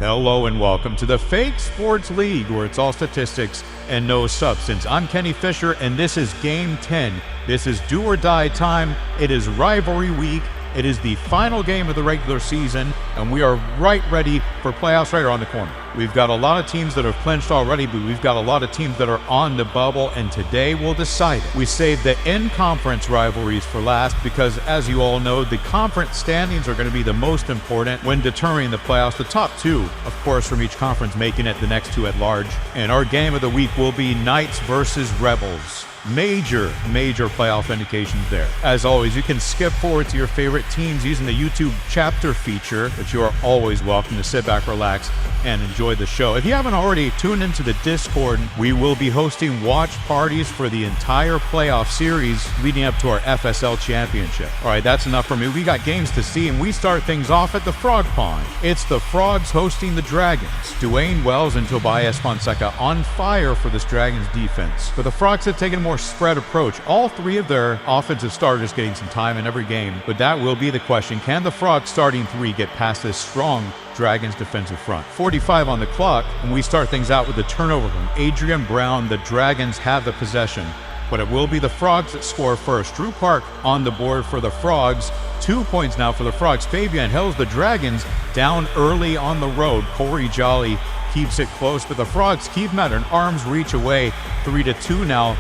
Hello and welcome to the Fake Sports League, where it's all statistics and no substance. I'm Kenny Fisher, and this is Game 10. This is do or die time. It is Rivalry Week. It is the final game of the regular season, and we are right ready for playoffs right around the corner. We've got a lot of teams that have clinched already, but we've got a lot of teams that are on the bubble, and today we'll decide it. We saved the in-conference rivalries for last because, as you all know, the conference standings are going to be the most important when determining the playoffs. The top two, of course, from each conference making it the next two at large. And our game of the week will be Knights versus Rebels. Major playoff indications there. As always, you can skip forward to your favorite teams using the YouTube chapter feature, but you are always welcome to sit back, relax, and enjoy the show. If you haven't already, tune into the Discord. We will be hosting watch parties for the entire playoff series leading up to our FSL Championship. All right, that's enough for me. We got games to see, and we start things off at the Frog Pond. It's the Frogs hosting the Dragons. Dwayne Wells and Tobias Fonseca on fire for this Dragons defense. But the Frogs have taken a more spread approach. All three of their offensive starters getting some time in every game, but that will be the question. Can the Frogs starting three get past this strong Dragons defensive front? 45 on the clock, and we start things out with a turnover from Adrian Brown. The Dragons have the possession, but it will be the Frogs that score first. Drew Park on the board for the Frogs. 2 points now for the Frogs. Fabian Hills, the Dragons, down early on the road. Corey Jolly keeps it close, but the Frogs keep them at an arm's reach away. 3-2 now.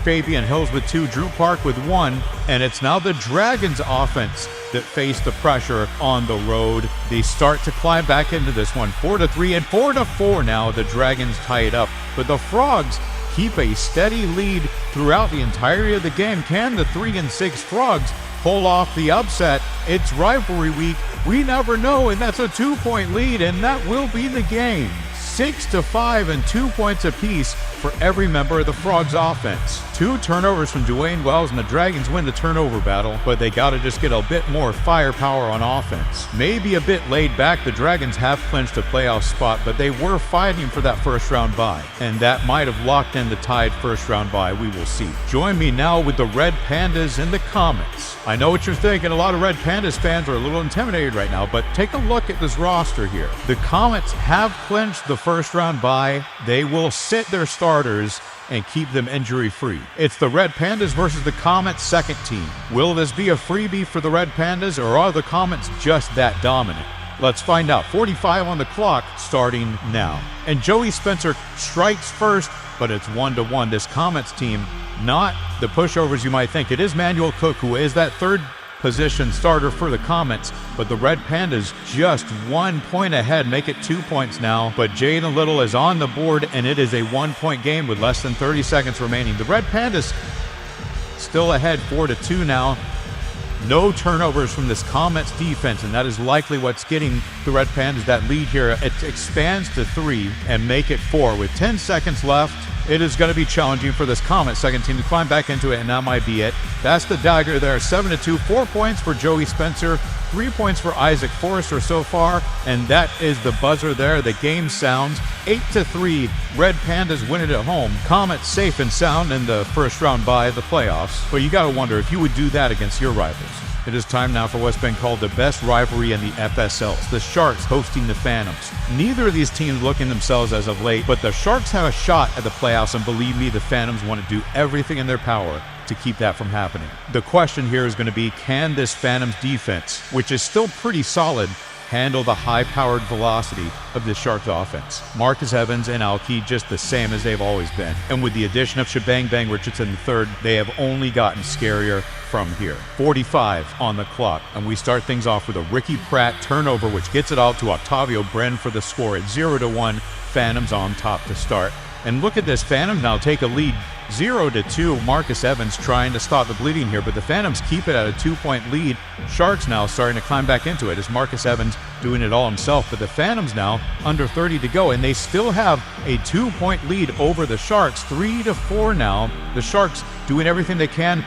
Fabian Hills with 2, Drew Park with 1, and it's now the Dragons offense that face the pressure on the road. They start to climb back into this one. 4-3 and 4-4 now. The Dragons tie it up, but the Frogs keep a steady lead throughout the entirety of the game. Can the 3-6 Frogs pull off the upset? It's Rivalry Week. We never know, and that's a 2-point lead, and that will be the game. 6-5 and 2 points apiece for every member of the Frogs offense. 2 turnovers from Dwayne Wells, and the Dragons win the turnover battle, but they got to just get a bit more firepower on offense. Maybe a bit laid back. The Dragons have clinched a playoff spot, but they were fighting for that first round bye, and that might have locked in the tied first round bye. We will see. Join me now with the Red Pandas and the Comets. I know what you're thinking. A lot of Red Pandas fans are a little intimidated right now, but take a look at this roster here. The Comets have clinched the first round bye. They will sit their starters and keep them injury-free. It's the Red Pandas versus the Comets second team. Will this be a freebie for the Red Pandas, or are the Comets just that dominant? Let's find out. 45 on the clock, starting now. And Joey Spencer strikes first, but it's 1-1. This Comets team, not the pushovers you might think. It is Manuel Cook, who is that third position starter for the Comets, but the Red Pandas just 1 point ahead, make it 2 points now. But Jaden Little is on the board, and it is a 1-point game with less than 30 seconds remaining. The Red Pandas still ahead, 4-2 now. No turnovers from this Comets defense, and that is likely what's getting the Red Pandas that lead here. It expands to 3 and make it 4 with 10 seconds left. It is going to be challenging for this Comets second team to climb back into it, and that might be it. That's the dagger there. 7-2, 4 points for Joey Spencer, 3 points for Isaac Forrester so far, and that is the buzzer there. The game sounds 8-3. Red Pandas win it at home. Comets safe and sound in the first round bye of the playoffs. But you got to wonder if you would do that against your rivals. It is time now for what's been called the best rivalry in the FSLs. The Sharks hosting the Phantoms. Neither of these teams looking themselves as of late, but the Sharks have a shot at the playoffs, and believe me, the Phantoms want to do everything in their power to keep that from happening. The question here is going to be, can this Phantoms defense, which is still pretty solid, handle the high-powered velocity of the Sharks offense? Marcus Evans and Alki just the same as they've always been. And with the addition of Shebang Bang Richardson III, they have only gotten scarier from here. 45 on the clock, and we start things off with a Ricky Pratt turnover, which gets it out to Octavio Bren for the score at 0-1. Phantoms on top to start. And look at this, Phantoms now take a lead 0-2. Marcus Evans trying to stop the bleeding here, but the Phantoms keep it at a 2-point lead. Sharks now starting to climb back into it as Marcus Evans doing it all himself, but the Phantoms now under 30 to go, and they still have a 2-point lead over the Sharks. 3-4 now. The Sharks doing everything they can,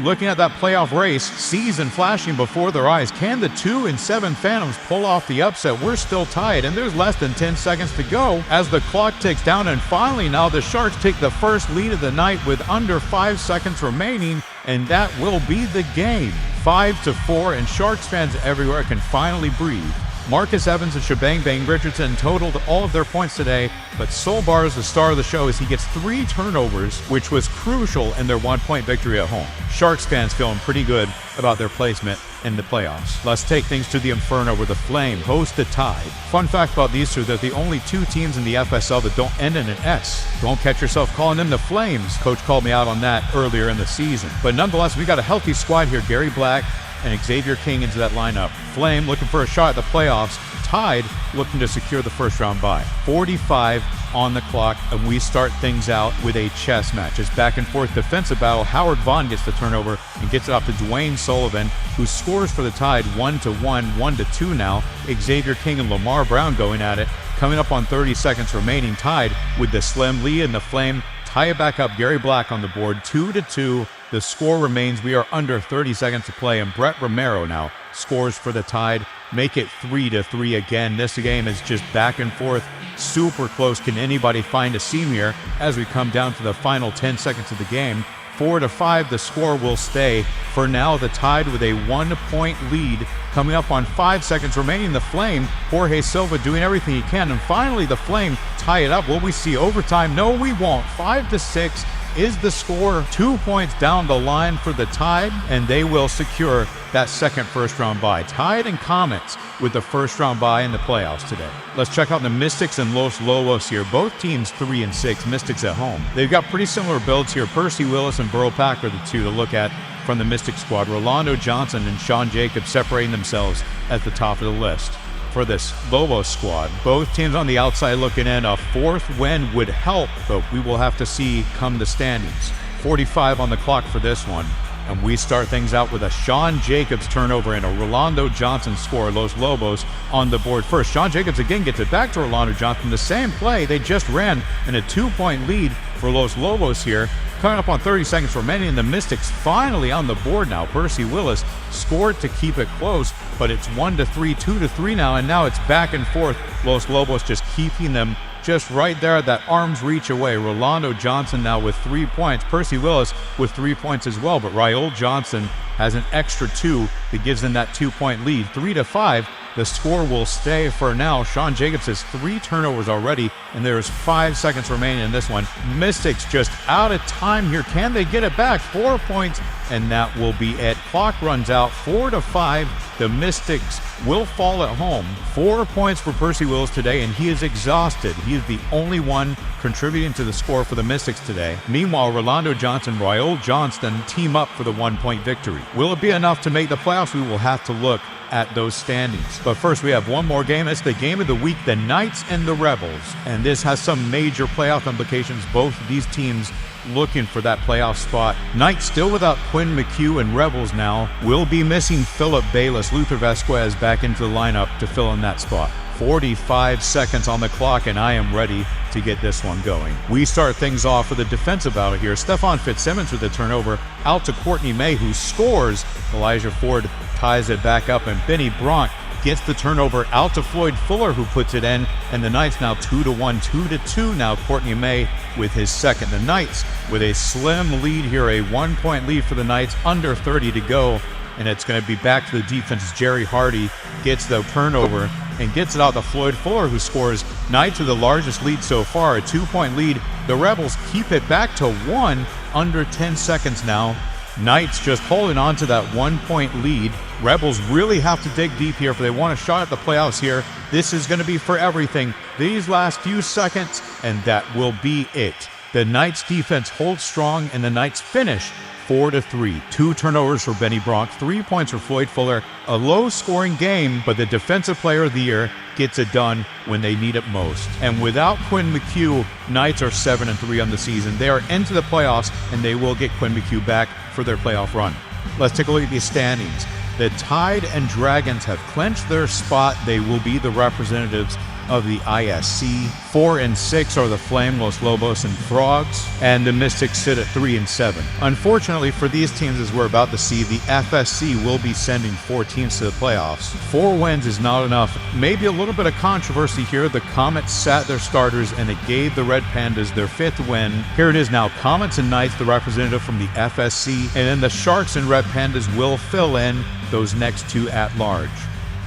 looking at that playoff race, season flashing before their eyes. Can the 2-7 Phantoms pull off the upset? We're still tied, and there's less than 10 seconds to go as the clock ticks down, and finally now the Sharks take the first lead of the night with under 5 seconds remaining, and that will be the game. 5-4, and Sharks fans everywhere can finally breathe. Marcus Evans and Shebang Bang Richardson totaled all of their points today, but Solbar is the star of the show as he gets 3 turnovers, which was crucial in their 1-point victory at home. Sharks fans feeling pretty good about their placement in the playoffs. Let's take things to the Inferno where the Flame host the Tide. Fun fact about these two, they're the only 2 teams in the FSL that don't end in an S. Don't catch yourself calling them the Flames. Coach called me out on that earlier in the season. But nonetheless, we got a healthy squad here. Gary Black and Xavier King into that lineup. Flame looking for a shot at the playoffs. Tide looking to secure the first round bye. 45 on the clock, and we start things out with a chess match. It's back and forth defensive battle. Howard Vaughn gets the turnover and gets it off to Dwayne Sullivan, who scores for the Tide 1-1, 1-2 now. Xavier King and Lamar Brown going at it. Coming up on 30 seconds remaining, Tide with the slim lead, and the Flame tie it back up. Gary Black on the board, 2-2. The score remains, we are under 30 seconds to play, and Brett Romero now scores for the Tide. Make it 3-3 again. This game is just back and forth, super close. Can anybody find a seam here as we come down to the final 10 seconds of the game? 4-5, the score will stay. For now, the Tide with a 1-point lead. Coming up on 5 seconds remaining, the Flame, Jorge Silva doing everything he can. And finally, the Flame tie it up. Will we see overtime? No, we won't. 5-6 is the score. 2 points down the line for the Tide, and they will secure that second first-round bye. Tide and Comets with the first-round bye in the playoffs today. Let's check out the Mystics and Los Lobos here. Both teams 3-6, Mystics at home. They've got pretty similar builds here. Percy Willis and Burrow Pack are the 2 to look at from the Mystic squad. Rolando Johnson and Sean Jacobs separating themselves at the top of the list. For this Lobos squad, both teams on the outside looking in. A 4th win would help, but we will have to see come the standings. 45 on the clock for this one. And we start things out with a Sean Jacobs turnover and a Rolando Johnson score. Los Lobos on the board first. Sean Jacobs again gets it back to Rolando Johnson. The same play they just ran in a 2-point lead for Los Lobos here. Coming up on 30 seconds remaining, and the Mystics finally on the board now. Percy Willis scored to keep it close, but it's 1-3, 2-3 now, and now it's back and forth. Los Lobos just keeping them just right there at that arm's reach away. Rolando Johnson now with 3 points. Percy Willis with 3 points as well, but Raul Johnson has an extra 2 that gives them that 2-point lead. 3-5, the score will stay for now. Sean Jacobs has 3 turnovers already, and there's 5 seconds remaining in this one. Mystics just out of time here. Can they get it back? 4 points, and that will be it. Clock runs out. 4-5. The Mystics will fall at home. 4 points for Percy Willis today, and he is exhausted. He is the only one contributing to the score for the Mystics today. Meanwhile, Rolando Johnson, Raul Johnston team up for the 1-point victory. Will it be enough to make the playoffs? We will have to look at those standings. But first, we have one more game. It's the game of the week, the Knights and the Rebels. And this has some major playoff implications. Both of these teams looking for that playoff spot. Knights still without Quinn McHugh, and Rebels now will be missing Philip Bayless. Luther Vasquez back into the lineup to fill in that spot. 45 seconds on the clock, and I am ready to get this one going. We start things off with a defensive battle here. Stephon Fitzsimmons with the turnover out to Courtney May, who scores. Elijah Ford ties it back up, and Benny Bronk gets the turnover out to Floyd Fuller, who puts it in, and the Knights now 2-1, 2-2 now. Courtney May with his second. The Knights with a slim lead here, a 1-point lead for the Knights, under 30 to go, and it's going to be back to the defense. Jerry Hardy gets the turnover and gets it out to Floyd Fuller, who scores. Knights with the largest lead so far, a 2-point lead. The Rebels keep it back to 1, under 10 seconds now. Knights just holding on to that 1-point lead. Rebels really have to dig deep here if they want a shot at the playoffs here. This is going to be for everything these last few seconds, and that will be it. The Knights defense holds strong, and the Knights finish 4-3. 2 turnovers for Benny Bronk, 3 points for Floyd Fuller. A low-scoring game, but the Defensive Player of the Year gets it done when they need it most. And without Quinn McHugh, Knights are 7-3 on the season. They are into the playoffs, and they will get Quinn McHugh back for their playoff run. Let's take a look at these standings. The Tide and Dragons have clinched their spot. They will be the representatives of the ISC. 4 and 6 are the Flame, Los Lobos, and Frogs, and the Mystics sit at 3 and 7. Unfortunately for these teams, as we're about to see, the FSC will be sending 4 teams to the playoffs. 4 wins is not enough. Maybe a little bit of controversy here. The Comets sat their starters, and it gave the Red Pandas their 5th win. Here it is now, Comets and Knights, the representative from the FSC, and then the Sharks and Red Pandas will fill in those next 2 at large.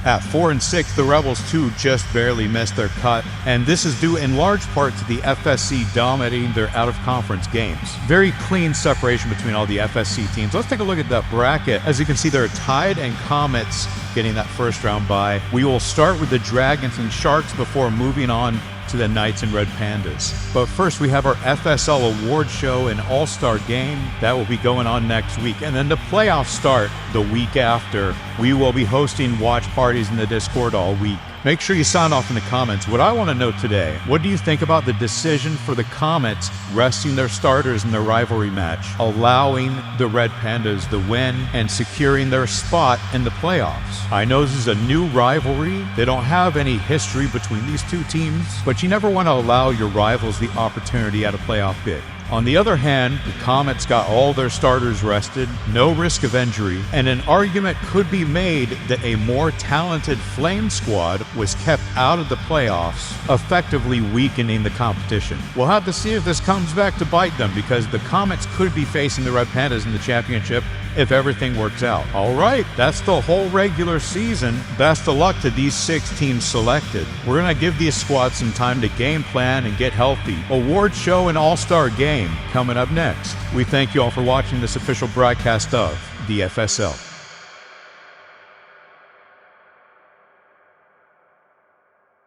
At 4-6, the Rebels too just barely missed their cut, and this is due in large part to the FSC dominating their out-of-conference games. Very clean separation between all the FSC teams. Let's take a look at that bracket. As you can see, there are Tide and Comets getting that first round bye. We will start with the Dragons and Sharks before moving on to the Knights and Red Pandas. But first, we have our FSL award show and all-star game that will be going on next week. And then the playoffs start the week after. We will be hosting watch parties in the Discord all week. Make sure you sound off in the comments. What I want to know today, what do you think about the decision for the Comets resting their starters in their rivalry match, allowing the Red Pandas the win and securing their spot in the playoffs? I know this is a new rivalry. They don't have any history between these two teams, but you never want to allow your rivals the opportunity at a playoff bid. On the other hand, the Comets got all their starters rested, no risk of injury, and an argument could be made that a more talented Flame squad was kept out of the playoffs, effectively weakening the competition. We'll have to see if this comes back to bite them, because the Comets could be facing the Red Pandas in the championship if everything works out. All right, that's the whole regular season. Best of luck to these 6 teams selected. We're going to give these squads some time to game plan and get healthy. Award show and all-star game coming up next. We thank you all for watching this official broadcast of the FSL.